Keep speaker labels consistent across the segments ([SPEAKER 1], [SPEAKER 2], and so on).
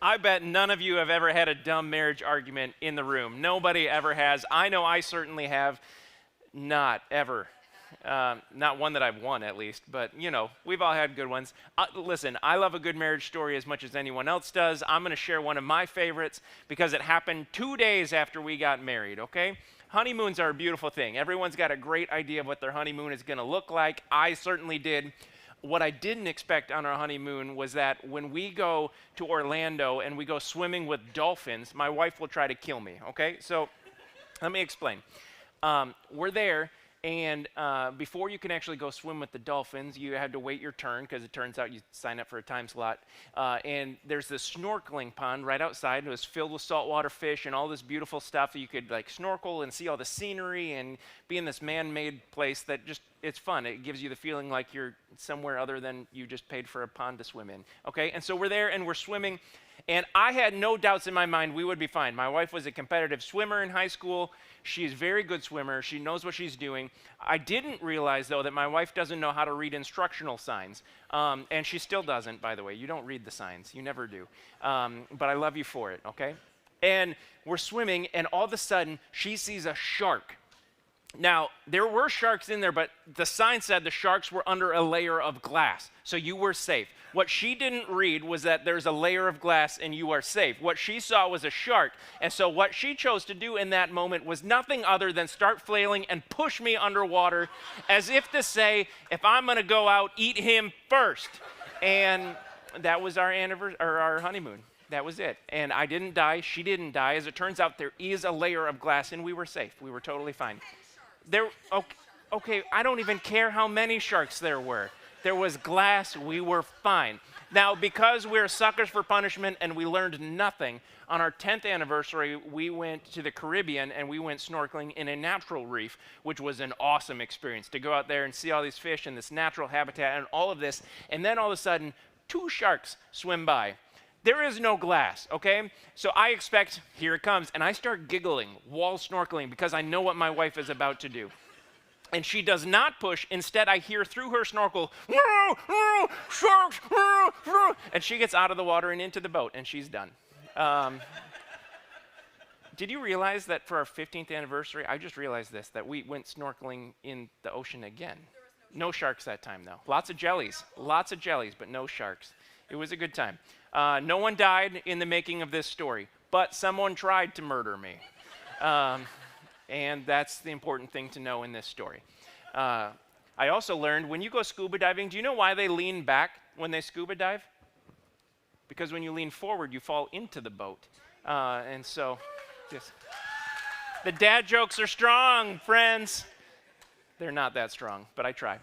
[SPEAKER 1] I bet none of you have ever had a dumb marriage argument in the room. Nobody ever has. I know I certainly have not ever. Not one that I've won, at least, but we've all had good ones. Listen, I love a good marriage story as much as anyone else does. I'm going to share one of my favorites because it happened 2 days after we got married, okay? Honeymoons are a beautiful thing. Everyone's got a great idea of what their honeymoon is going to look like. I certainly did. What I didn't expect on our honeymoon was that when we go to Orlando and we go swimming with dolphins, my wife will try to kill me, okay? So let me explain. We're there, and before you can actually go swim with the dolphins, you have to wait your turn because it turns out you sign up for a time slot. And there's this snorkeling pond right outside. It was filled with saltwater fish and all this beautiful stuff. You could like snorkel and see all the scenery and be in this man-made place that just, it's fun. It gives you the feeling like you're somewhere other than you just paid for a pond to swim in. Okay, and so we're there and we're swimming. And I had no doubts in my mind we would be fine. My wife was a competitive swimmer in high school. She's a very good swimmer. She knows what she's doing. I didn't realize, though, that my wife doesn't know how to read instructional signs. And she still doesn't, by the way. You don't read the signs. You never do. But I love you for it, okay? And we're swimming, and all of a sudden, she sees a shark. Now, there were sharks in there, but the sign said the sharks were under a layer of glass, so you were safe. What she didn't read was that there's a layer of glass and you are safe. What she saw was a shark, and so what she chose to do in that moment was nothing other than start flailing and push me underwater as if to say, if I'm going to go out, eat him first. And that was our honeymoon. That was it. And I didn't die. She didn't die. As it turns out, there is a layer of glass, and we were safe. We were totally fine. Okay, I don't even care how many sharks there were. There was glass, we were fine. Now, because we're suckers for punishment and we learned nothing, on our 10th anniversary, we went to the Caribbean and we went snorkeling in a natural reef, which was an awesome experience to go out there and see all these fish and this natural habitat and all of this. And then all of a sudden, 2 sharks swim by. There is no glass, okay? So I expect, here it comes, and I start giggling while snorkeling because I know what my wife is about to do. And she does not push. Instead, I hear through her snorkel, sharks, and she gets out of the water and into the boat, and she's done. Did you realize that for our 15th anniversary, I just realized this, that we went snorkeling in the ocean again? No sharks that time, though. Lots of jellies, but no sharks. It was a good time. No one died in the making of this story, but someone tried to murder me. And that's the important thing to know in this story. I also learned when you go scuba diving, do you know why they lean back when they scuba dive? Because when you lean forward, you fall into the boat. And so, the dad jokes are strong, friends. They're not that strong, but I try.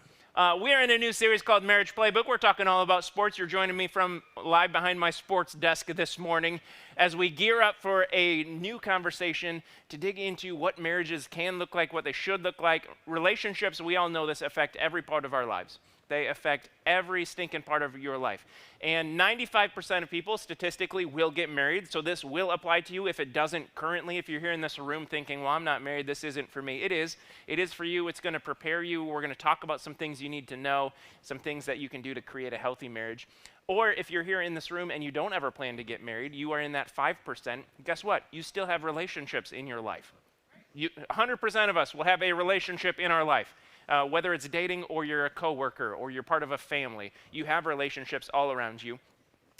[SPEAKER 1] We are in a new series called Marriage Playbook. We're talking all about sports. You're joining me from live behind my sports desk this morning as we gear up for a new conversation to dig into what marriages can look like, what they should look like. Relationships, we all know this, affect every part of our lives. They affect every stinking part of your life. And 95% of people statistically will get married, so this will apply to you. If it doesn't currently, if you're here in this room thinking, well, I'm not married, this isn't for me, it is. It is for you. It's going to prepare you. We're going to talk about some things you need to know, some things that you can do to create a healthy marriage. Or if you're here in this room and you don't ever plan to get married, you are in that 5%, guess what? You still have relationships in your life. 100% of us will have a relationship in our life. Whether it's dating or you're a coworker or you're part of a family, you have relationships all around you.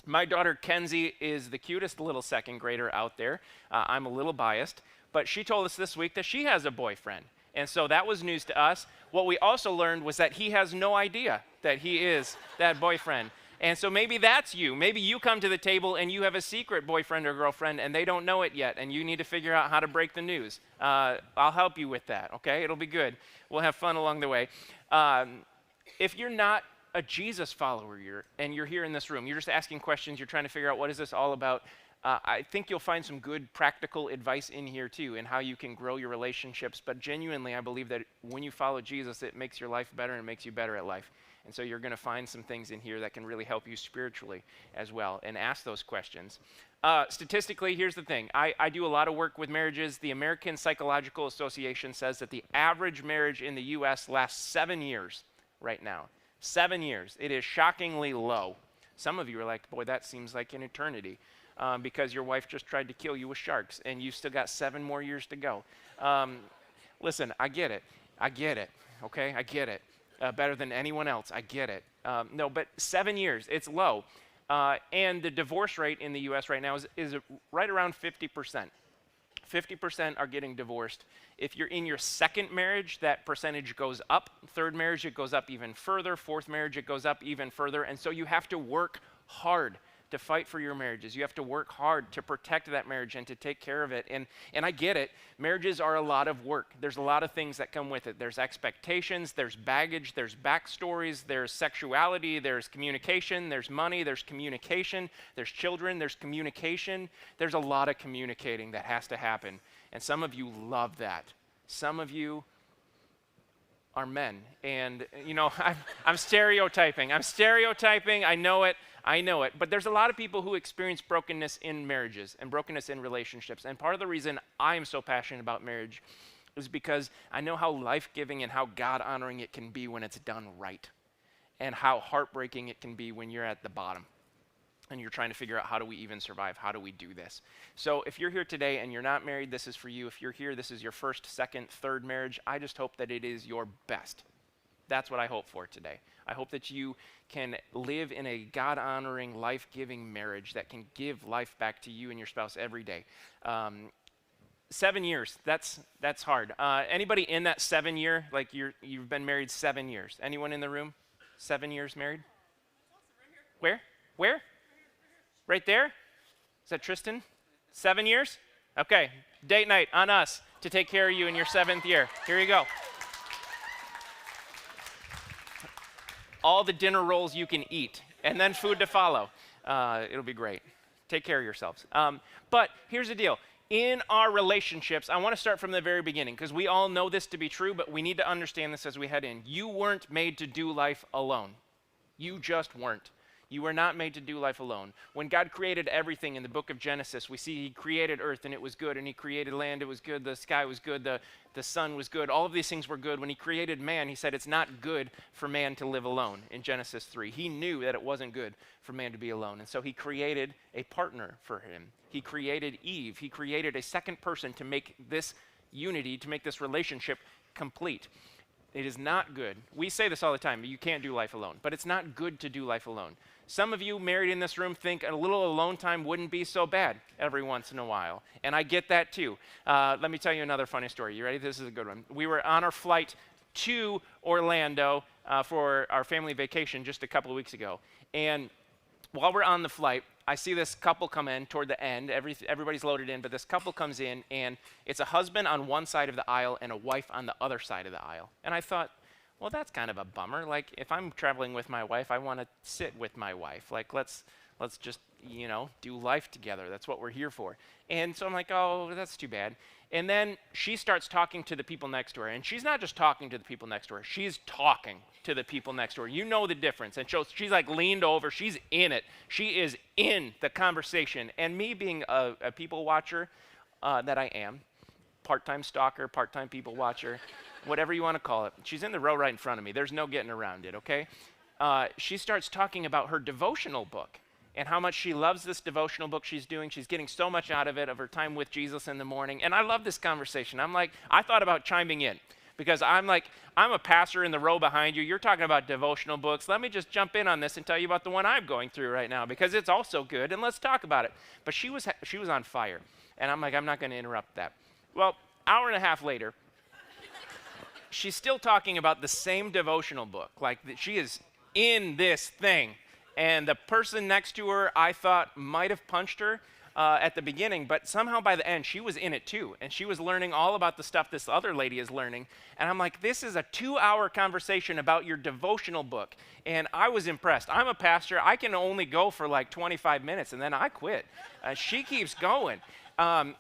[SPEAKER 1] My daughter Kenzie is the cutest little second grader out there. I'm a little biased, but she told us this week that she has a boyfriend. And so that was news to us. What we also learned was that he has no idea that he is that boyfriend. And so maybe that's you. Maybe you come to the table and you have a secret boyfriend or girlfriend and they don't know it yet and you need to figure out how to break the news. I'll help you with that, okay? It'll be good. We'll have fun along the way. If you're not a Jesus follower and you're here in this room, you're just asking questions, you're trying to figure out what is this all about, I think you'll find some good practical advice in here too in how you can grow your relationships. But genuinely, I believe that when you follow Jesus, it makes your life better and it makes you better at life. And so you're going to find some things in here that can really help you spiritually as well, and ask those questions. Statistically, here's the thing. I do a lot of work with marriages. The American Psychological Association says that the average marriage in the U.S. lasts 7 years right now. 7 years. It is shockingly low. Some of you are like, boy, that seems like an eternity, because your wife just tried to kill you with sharks, and you still got 7 more years to go. Listen, I get it. Okay? I get it. Better than anyone else. I get it. No, but 7 years, it's low. And the divorce rate in the U.S. right now is right around 50%. 50% are getting divorced. If you're in your second marriage, that percentage goes up. Third marriage, it goes up even further. Fourth marriage, it goes up even further. And so you have to work hard to fight for your marriages. You have to work hard to protect that marriage and to take care of it. And I get it. Marriages are a lot of work. There's a lot of things that come with it. There's expectations, there's baggage, there's backstories, there's sexuality, there's communication, there's money, there's communication, there's children, there's communication. There's a lot of communicating that has to happen. And some of you love that. Some of you are men. And, I'm stereotyping. I know it. But there's a lot of people who experience brokenness in marriages and brokenness in relationships. And part of the reason I am so passionate about marriage is because I know how life-giving and how God-honoring it can be when it's done right, and how heartbreaking it can be when you're at the bottom and you're trying to figure out, how do we even survive? How do we do this? So if you're here today and you're not married, this is for you. If you're here, this is your first, second, third marriage. I just hope that it is your best. That's what I hope for today. I hope that you can live in a God-honoring, life-giving marriage that can give life back to you and your spouse every day. 7 years, that's hard. Anybody in that 7 year, like you've been married 7 years? Anyone in the room? 7 years married? Where? Right there? Is that Tristan? 7 years? Okay, date night on us to take care of you in your 7th year. Here you go. All the dinner rolls you can eat, and then food to follow. It'll be great. Take care of yourselves. But here's the deal. In our relationships, I want to start from the very beginning, because we all know this to be true, but we need to understand this as we head in. You weren't made to do life alone. You just weren't. You were not made to do life alone. When God created everything in the book of Genesis, we see he created earth and it was good, and he created land, it was good, the sky was good, the sun was good. All of these things were good. When he created man, he said it's not good for man to live alone in Genesis 3. He knew that it wasn't good for man to be alone, and so he created a partner for him. He created Eve. He created a second person to make this unity, to make this relationship complete. It is not good. We say this all the time, you can't do life alone, but it's not good to do life alone. Some of you married in this room think a little alone time wouldn't be so bad every once in a while, and I get that too. Let me tell you another funny story. You ready? This is a good one. We were on our flight to Orlando for our family vacation just a couple of weeks ago, and while we're on the flight, I see this couple come in toward the end. Everybody's loaded in, but this couple comes in, and it's a husband on one side of the aisle and a wife on the other side of the aisle. And I thought, well, that's kind of a bummer. Like, if I'm traveling with my wife, I want to sit with my wife. Like, let's just, do life together. That's what we're here for. And so I'm like, oh, that's too bad. And then she starts talking to the people next to her. And she's not just talking to the people next to her. She's talking to the people next to her. You know the difference. And so she's like leaned over. She's in it. She is in the conversation. And me being a people watcher that I am, part-time stalker, part-time people watcher, whatever you want to call it. She's in the row right in front of me. There's no getting around it, okay? She starts talking about her devotional book and how much she loves this devotional book she's doing. She's getting so much out of it, of her time with Jesus in the morning. And I love this conversation. I thought about chiming in, because I'm a pastor in the row behind you. You're talking about devotional books. Let me just jump in on this and tell you about the one I'm going through right now, because it's also good, and let's talk about it. But she was on fire. And I'm not going to interrupt that. Well, hour and a half later, she's still talking about the same devotional book. She is in this thing. And the person next to her, I thought, might have punched her at the beginning, but somehow by the end, she was in it too. And she was learning all about the stuff this other lady is learning. And I'm like, this is a 2-hour conversation about your devotional book. And I was impressed. I'm a pastor. I can only go for 25 minutes, and then I quit. She keeps going. And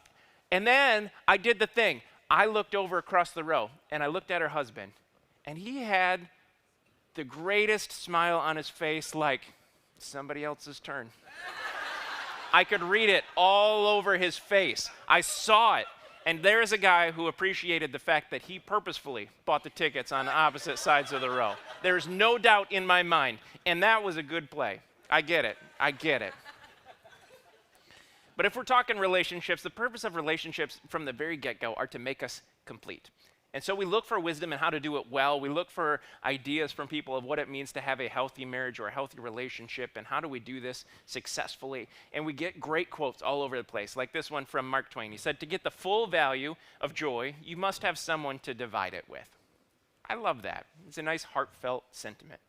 [SPEAKER 1] then I did the thing. I looked over across the row, and I looked at her husband, and he had the greatest smile on his face, like somebody else's turn. I could read it all over his face. I saw it. And there's a guy who appreciated the fact that he purposefully bought the tickets on opposite sides of the row. There's no doubt in my mind. And that was a good play. I get it. I get it. But if we're talking relationships, the purpose of relationships from the very get-go are to make us complete. And so we look for wisdom and how to do it well. We look for ideas from people of what it means to have a healthy marriage or a healthy relationship and how do we do this successfully. And we get great quotes all over the place, like this one from Mark Twain. He said, "To get the full value of joy, you must have someone to divide it with." I love that. It's a nice heartfelt sentiment.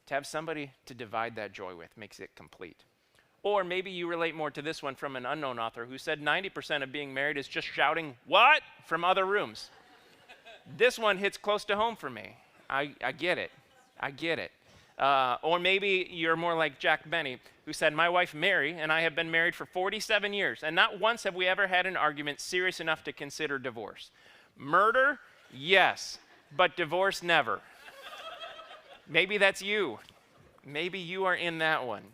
[SPEAKER 1] To have somebody to divide that joy with makes it complete. Or maybe you relate more to this one from an unknown author who said 90% of being married is just shouting, "What?" from other rooms. This one hits close to home for me. I get it. I get it. Or maybe you're more like Jack Benny, who said, "My wife Mary and I have been married for 47 years, and not once have we ever had an argument serious enough to consider divorce. Murder? Yes, but divorce never." Maybe that's you. Maybe you are in that one.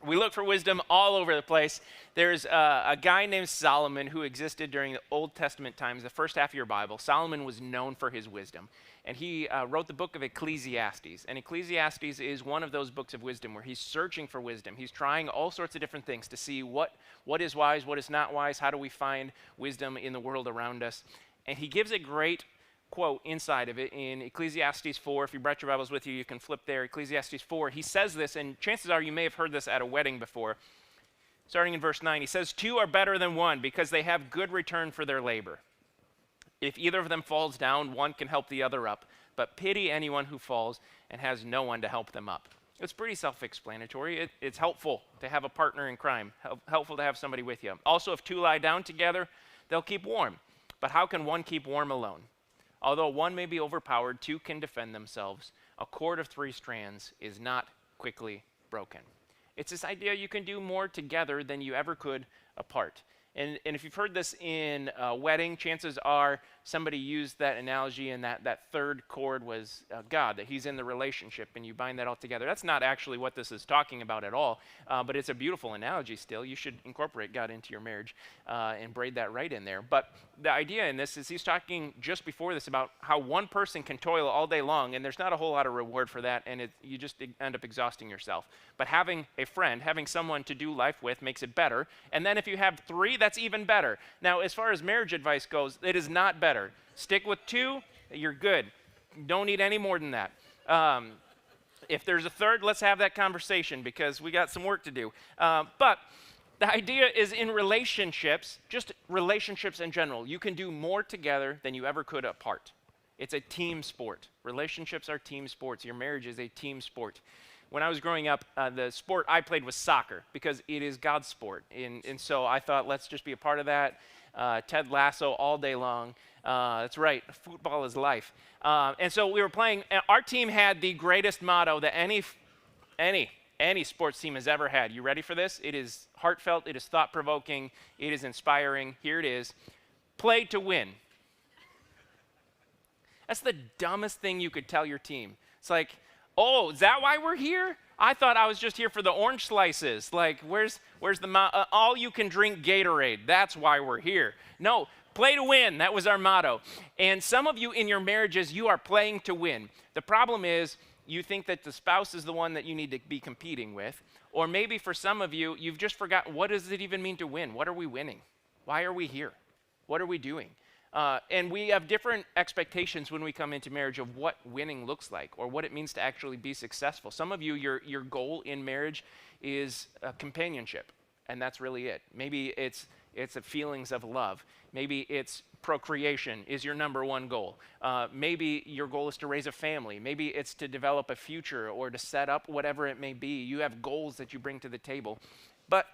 [SPEAKER 1] We look for wisdom all over the place. There's a guy named Solomon who existed during the Old Testament times, the first half of your Bible. Solomon was known for his wisdom. And he wrote the book of Ecclesiastes. And Ecclesiastes is one of those books of wisdom where he's searching for wisdom. He's trying all sorts of different things to see what is wise, what is not wise, how do we find wisdom in the world around us. And he gives a great quote inside of it in Ecclesiastes 4. If you brought your Bibles with you, you can flip there. Ecclesiastes 4. He says this, and chances are you may have heard this at a wedding before. Starting in verse 9, he says, "Two are better than one because they have good return for their labor. If either of them falls down, one can help the other up. But pity anyone who falls and has no one to help them up." It's pretty self-explanatory. It's helpful to have a partner in crime, helpful to have somebody with you. Also, if two lie down together, they'll keep warm. But how can one keep warm alone? Although one may be overpowered, two can defend themselves. A cord of 3 strands is not quickly broken. It's this idea you can do more together than you ever could apart. And if you've heard this in a wedding, chances are somebody used that analogy and that third cord was God, that he's in the relationship and you bind that all together. That's not actually what this is talking about at all, but it's a beautiful analogy still. You should incorporate God into your marriage and braid that right in there. But the idea in this is he's talking just before this about how one person can toil all day long and there's not a whole lot of reward for that and you just end up exhausting yourself. But having a friend, having someone to do life with makes it better. And then if you have 3, that's even better. Now, as far as marriage advice goes, it is not better. Stick with 2, you're good. Don't need any more than that. If there's a third, let's have that conversation because we got some work to do. But the idea is in relationships, just relationships in general, you can do more together than you ever could apart. It's a team sport. Relationships are team sports. Your marriage is a team sport. When I was growing up, the sport I played was soccer because it is God's sport. And so I thought, let's just be a part of that. Ted Lasso all day long. That's right, football is life. And so we were playing, and our team had the greatest motto that any sports team has ever had. You ready for this? It is heartfelt, it is thought-provoking, it is inspiring. Here it is. Play to win. That's the dumbest thing you could tell your team. It's like, oh, is that why we're here? I thought I was just here for the orange slices. Like, where's the all you can drink Gatorade? That's why we're here. No, play to win. That was our motto. And some of you in your marriages, you are playing to win. The problem is you think that the spouse is the one that you need to be competing with. Or maybe for some of you, you've just forgotten, what does it even mean to win? What are we winning? Why are we here? What are we doing? And we have different expectations when we come into marriage of what winning looks like or what it means to actually be successful. Some of you, your goal in marriage is companionship, and that's really it. Maybe it's the feelings of love. Maybe it's procreation is your number one goal. Maybe your goal is to raise a family. Maybe it's to develop a future or to set up whatever it may be. You have goals that you bring to the table. But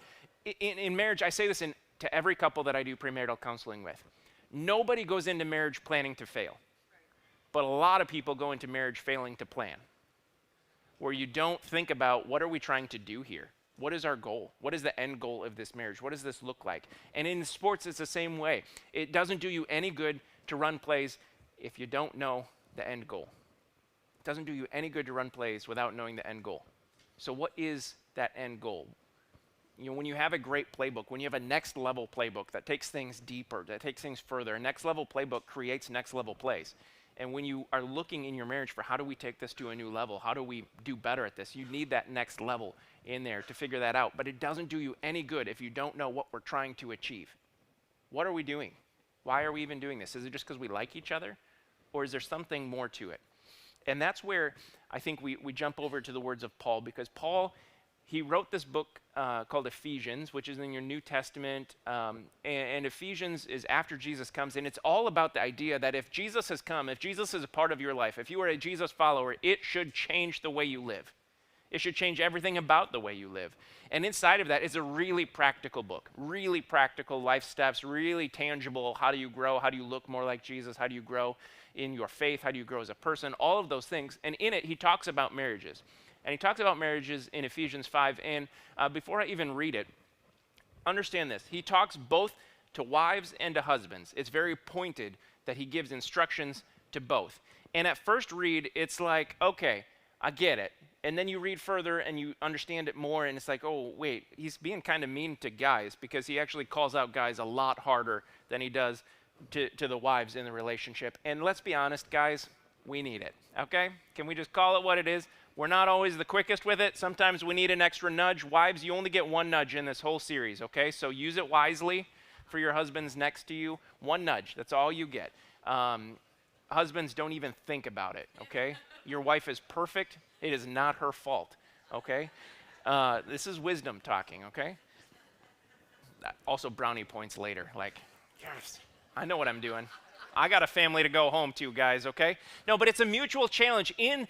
[SPEAKER 1] in marriage, I say this to every couple that I do premarital counseling with. Nobody goes into marriage planning to fail. But a lot of people go into marriage failing to plan, where you don't think about what are we trying to do here? What is our goal? What is the end goal of this marriage? What does this look like? And in sports, it's the same way. It doesn't do you any good to run plays if you don't know the end goal. It doesn't do you any good to run plays without knowing the end goal. So what is that end goal? You know, when you have a great playbook, when you have a next level playbook that takes things deeper, that takes things further, a next level playbook creates next level plays. And when you are looking in your marriage for how do we take this to a new level, how do we do better at this, you need that next level in there to figure that out. But it doesn't do you any good if you don't know what we're trying to achieve. What are we doing? Why are we even doing this? Is it just because we like each other? Or is there something more to it? And that's where I think we jump over to the words of Paul, because Paul, he wrote this book called Ephesians, which is in your New Testament. And Ephesians is after Jesus comes. And it's all about the idea that if Jesus has come, if Jesus is a part of your life, if you are a Jesus follower, it should change the way you live. It should change everything about the way you live. And inside of that is a really practical book, really practical life steps, really tangible. How do you grow? How do you look more like Jesus? How do you grow in your faith? How do you grow as a person? All of those things. And in it, he talks about marriages. And he talks about marriages in Ephesians 5. And before I even read it, understand this. He talks both to wives and to husbands. It's very pointed that he gives instructions to both. And at first read, it's like, okay, I get it. And then you read further and you understand it more, and it's like, oh, wait, he's being kind of mean to guys, because he actually calls out guys a lot harder than he does to the wives in the relationship. And let's be honest, guys, we need it, okay? Can we just call it what it is? We're not always the quickest with it. Sometimes we need an extra nudge. Wives, you only get one nudge in this whole series, okay? So use it wisely for your husbands next to you. One nudge, that's all you get. Husbands, don't even think about it, okay? Your wife is perfect. It is not her fault, okay? This is wisdom talking, okay? Also, brownie points later. Like, yes, I know what I'm doing. I got a family to go home to, guys, okay? No, but it's a mutual challenge. In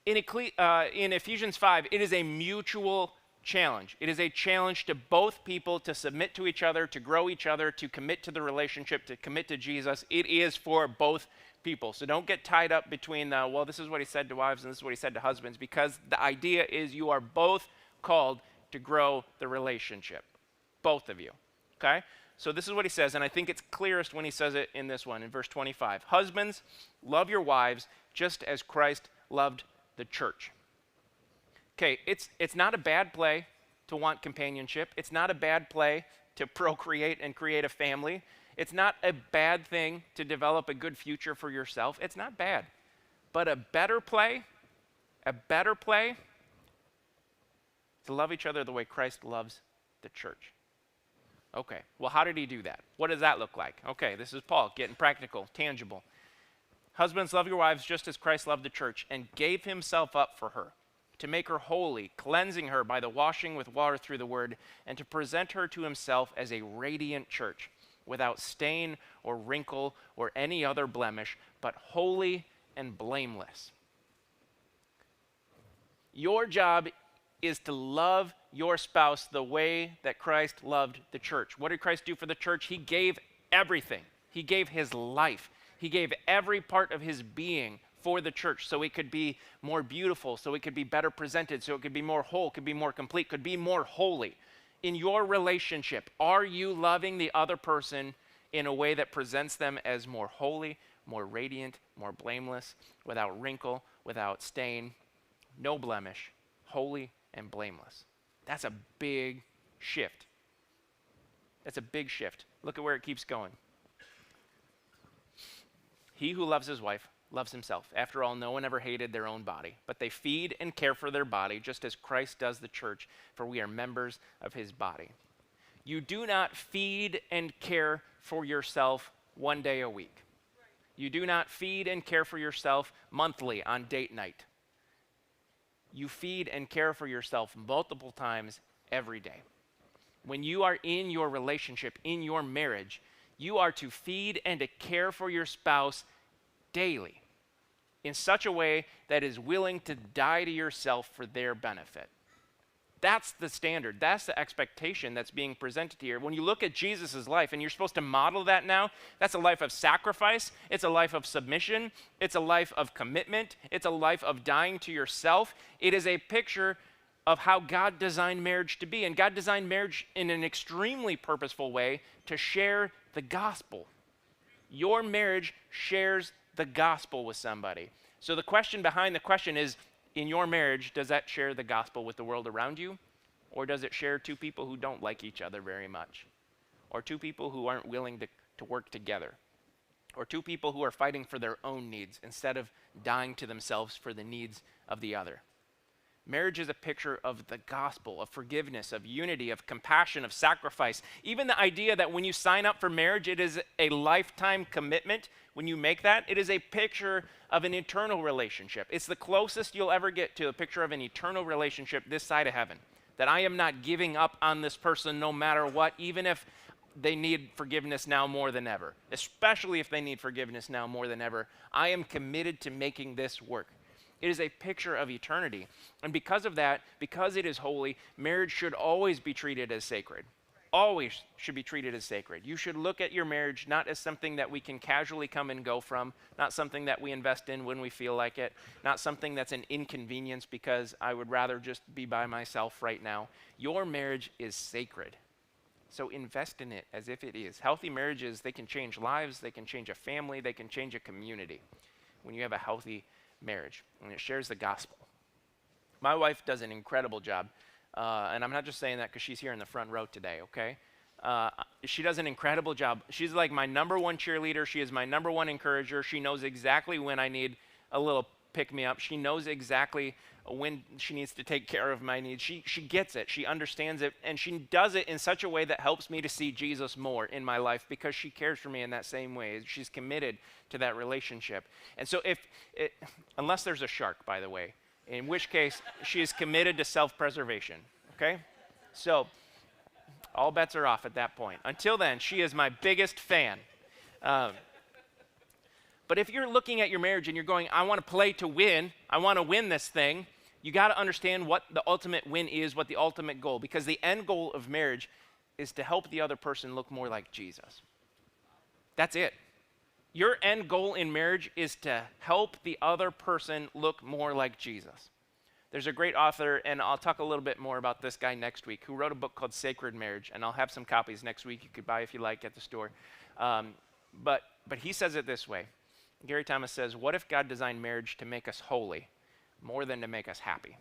[SPEAKER 1] Ephesians 5, it is a mutual challenge. It is a challenge to both people to submit to each other, to grow each other, to commit to the relationship, to commit to Jesus. It is for both people. So don't get tied up between well, this is what he said to wives and this is what he said to husbands, because the idea is you are both called to grow the relationship. Both of you. Okay? So this is what he says, and I think it's clearest when he says it in this one, in verse 25. Husbands, love your wives just as Christ loved the church. Okay, it's not a bad play to want companionship. It's not a bad play to procreate and create a family. It's not a bad thing to develop a good future for yourself. It's not bad. But a better play to love each other the way Christ loves the church. Okay, well, how did he do that? What does that look like? Okay, this is Paul getting practical, tangible. Husbands, love your wives just as Christ loved the church and gave himself up for her, to make her holy, cleansing her by the washing with water through the word, and to present her to himself as a radiant church, without stain or wrinkle or any other blemish, but holy and blameless. Your job is to love your spouse the way that Christ loved the church. What did Christ do for the church? He gave everything. He gave his life. He gave every part of his being for the church so it could be more beautiful, so it could be better presented, so it could be more whole, could be more complete, could be more holy. In your relationship, are you loving the other person in a way that presents them as more holy, more radiant, more blameless, without wrinkle, without stain, no blemish, holy and blameless? That's a big shift. That's a big shift. Look at where it keeps going. He who loves his wife loves himself. After all, no one ever hated their own body, but they feed and care for their body just as Christ does the church, for we are members of his body. You do not feed and care for yourself one day a week. You do not feed and care for yourself monthly on date night. You feed and care for yourself multiple times every day. When you are in your relationship, in your marriage, you are to feed and to care for your spouse daily in such a way that is willing to die to yourself for their benefit. That's the standard. That's the expectation that's being presented here. When you look at Jesus' life, and you're supposed to model that now, that's a life of sacrifice. It's a life of submission. It's a life of commitment. It's a life of dying to yourself. It is a picture of how God designed marriage to be. And God designed marriage in an extremely purposeful way to share the gospel. Your marriage shares the gospel with somebody. So the question behind the question is, in your marriage, does that share the gospel with the world around you? Or does it share two people who don't like each other very much? Or two people who aren't willing to work together? or two people who are fighting for their own needs instead of dying to themselves for the needs of the other. Marriage is a picture of the gospel, of forgiveness, of unity, of compassion, of sacrifice. Even the idea that when you sign up for marriage, it is a lifetime commitment. When you make that, it is a picture of an eternal relationship. It's the closest you'll ever get to a picture of an eternal relationship this side of heaven. That I am not giving up on this person no matter what, even if they need forgiveness now more than ever. Especially if they need forgiveness now more than ever. I am committed to making this work. It is a picture of eternity. And because of that, because it is holy, marriage should always be treated as sacred. Always should be treated as sacred. You should look at your marriage not as something that we can casually come and go from, not something that we invest in when we feel like it, not something that's an inconvenience because I would rather just be by myself right now. Your marriage is sacred. So invest in it as if it is. Healthy marriages, they can change lives, they can change a family, they can change a community when you have a healthy marriage, and it shares the gospel. My wife does an incredible job, and I'm not just saying that because she's here in the front row today, okay? She does an incredible job. She's like my number one cheerleader. She is my number one encourager. She knows exactly when I need a little pick-me-up. She knows exactly when she needs to take care of my needs. She gets it. She understands it, and she does it in such a way that helps me to see Jesus more in my life because she cares for me in that same way. She's committed to that relationship. And so unless there's a shark, by the way, in which case she is committed to self-preservation, okay? So all bets are off at that point. Until then, she is my biggest fan. But if you're looking at your marriage and you're going, I want to play to win, I want to win this thing, you got to understand what the ultimate win is, what the ultimate goal, because the end goal of marriage is to help the other person look more like Jesus. That's it. Your end goal in marriage is to help the other person look more like Jesus. There's a great author, and I'll talk a little bit more about this guy next week, who wrote a book called Sacred Marriage, and I'll have some copies next week you could buy if you like at the store. But he says it this way. Gary Thomas says, what if God designed marriage to make us holy more than to make us happy?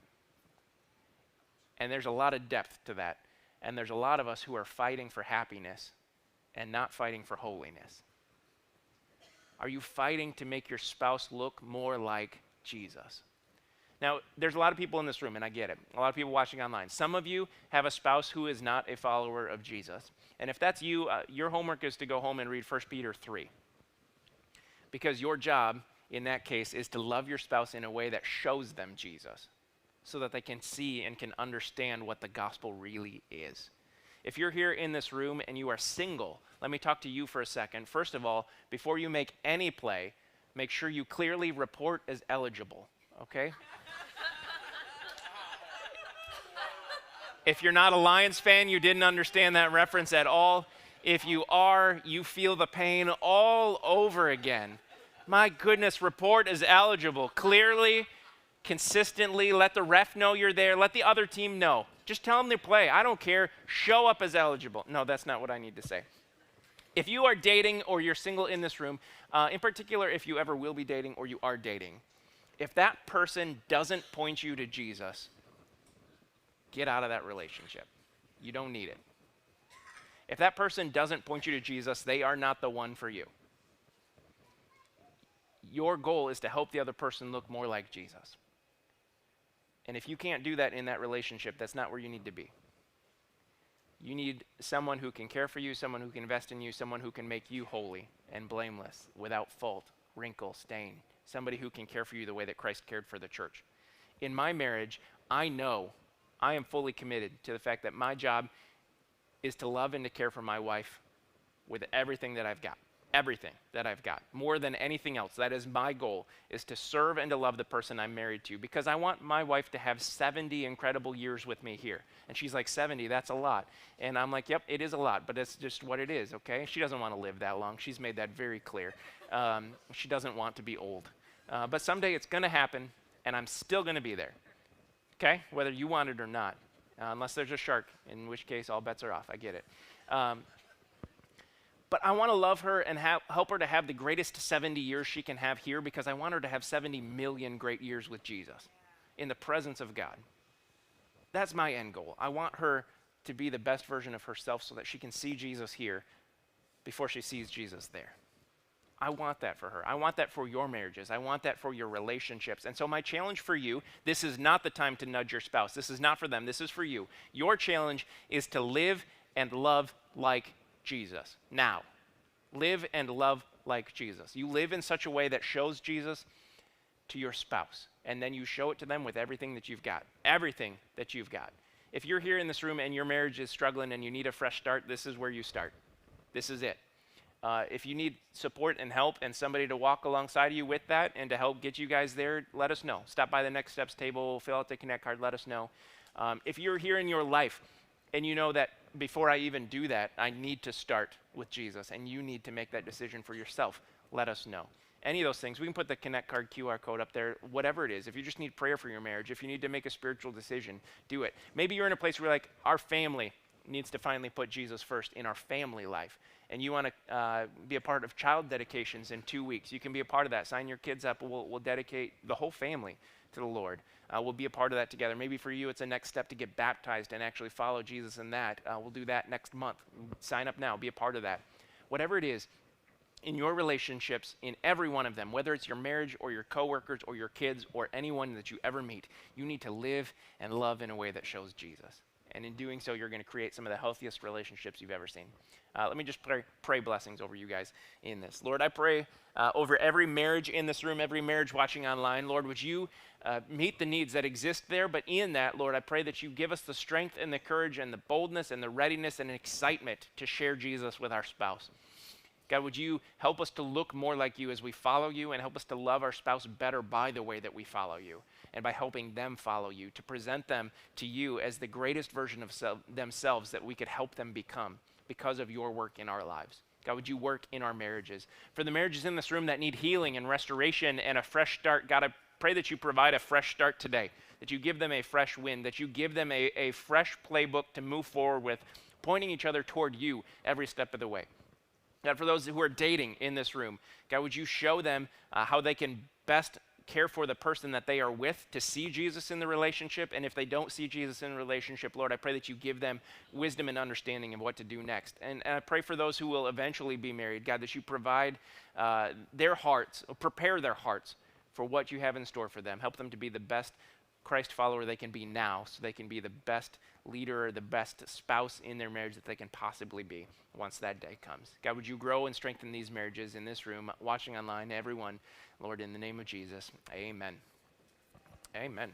[SPEAKER 1] And there's a lot of depth to that. And there's a lot of us who are fighting for happiness and not fighting for holiness. Are you fighting to make your spouse look more like Jesus? Now, there's a lot of people in this room, and I get it. A lot of people watching online. Some of you have a spouse who is not a follower of Jesus. And if that's you, your homework is to go home and read 1 Peter 3. Because your job in that case is to love your spouse in a way that shows them Jesus so that they can see and can understand what the gospel really is. If you're here in this room and you are single, let me talk to you for a second. First of all, before you make any play, make sure you clearly report as eligible, okay? If you're not a Lions fan, you didn't understand that reference at all. If you are, you feel the pain all over again. My goodness, report as eligible. Clearly, consistently, let the ref know you're there. Let the other team know. Just tell them to play. I don't care. Show up as eligible. No, that's not what I need to say. If you are dating or you're single in this room, in particular, if you ever will be dating or you are dating, if that person doesn't point you to Jesus, get out of that relationship. You don't need it. If that person doesn't point you to Jesus, they are not the one for you. Your goal is to help the other person look more like Jesus. And if you can't do that in that relationship, that's not where you need to be. You need someone who can care for you, someone who can invest in you, someone who can make you holy and blameless, without fault, wrinkle, stain. Somebody who can care for you the way that Christ cared for the church. In my marriage, I know I am fully committed to the fact that my job is to love and to care for my wife with everything that I've got. Everything that I've got. More than anything else. That is my goal, is to serve and to love the person I'm married to, because I want my wife to have 70 incredible years with me here. And she's like, 70, that's a lot. And I'm like, yep, it is a lot, but it's just what it is, okay? She doesn't want to live that long. She's made that very clear. She doesn't want to be old. But someday it's going to happen, and I'm still going to be there, okay? Whether you want it or not. Unless there's a shark, in which case all bets are off. I get it. But I want to love her and help her to have the greatest 70 years she can have here, because I want her to have 70 million great years with Jesus in the presence of God. That's my end goal. I want her to be the best version of herself so that she can see Jesus here before she sees Jesus there. I want that for her. I want that for your marriages. I want that for your relationships. And so my challenge for you, this is not the time to nudge your spouse. This is not for them. This is for you. Your challenge is to live and love like Jesus. Now, live and love like Jesus. You live in such a way that shows Jesus to your spouse. And then you show it to them with everything that you've got. Everything that you've got. If you're here in this room and your marriage is struggling and you need a fresh start, this is where you start. This is it. If you need support and help and somebody to walk alongside of you with that and to help get you guys there, let us know. Stop by the Next Steps table, fill out the Connect card, let us know. If you're here in your life and you know that before I even do that, I need to start with Jesus and you need to make that decision for yourself, let us know. Any of those things, we can put the Connect card QR code up there, whatever it is. If you just need prayer for your marriage, if you need to make a spiritual decision, do it. Maybe you're in a place where you're like, our family needs to finally put Jesus first in our family life. And you want to be a part of child dedications in 2 weeks. You can be a part of that. Sign your kids up. We'll dedicate the whole family to the Lord. We'll be a part of that together. Maybe for you, it's a next step to get baptized and actually follow Jesus in that. We'll do that next month. Sign up now. Be a part of that. Whatever it is, in your relationships, in every one of them, whether it's your marriage or your coworkers or your kids or anyone that you ever meet, you need to live and love in a way that shows Jesus. And in doing so, you're going to create some of the healthiest relationships you've ever seen. Let me just pray blessings over you guys in this. Lord, I pray over every marriage in this room, every marriage watching online. Lord, would you meet the needs that exist there? But in that, Lord, I pray that you give us the strength and the courage and the boldness and the readiness and excitement to share Jesus with our spouse. God, would you help us to look more like you as we follow you and help us to love our spouse better by the way that we follow you and by helping them follow you, to present them to you as the greatest version of themselves that we could help them become because of your work in our lives. God, would you work in our marriages? For the marriages in this room that need healing and restoration and a fresh start, God, I pray that you provide a fresh start today, that you give them a fresh wind, that you give them a fresh playbook to move forward with, pointing each other toward you every step of the way. God, for those who are dating in this room, God, would you show them how they can best care for the person that they are with to see Jesus in the relationship? And if they don't see Jesus in the relationship, Lord, I pray that you give them wisdom and understanding of what to do next. And I pray for those who will eventually be married, God, that you provide their hearts, or prepare their hearts for what you have in store for them. Help them to be the best Christ follower they can be now, so they can be the best leader or the best spouse in their marriage that they can possibly be once that day comes. God, would you grow and strengthen these marriages in this room, watching online, everyone, Lord, in the name of Jesus, amen. Amen.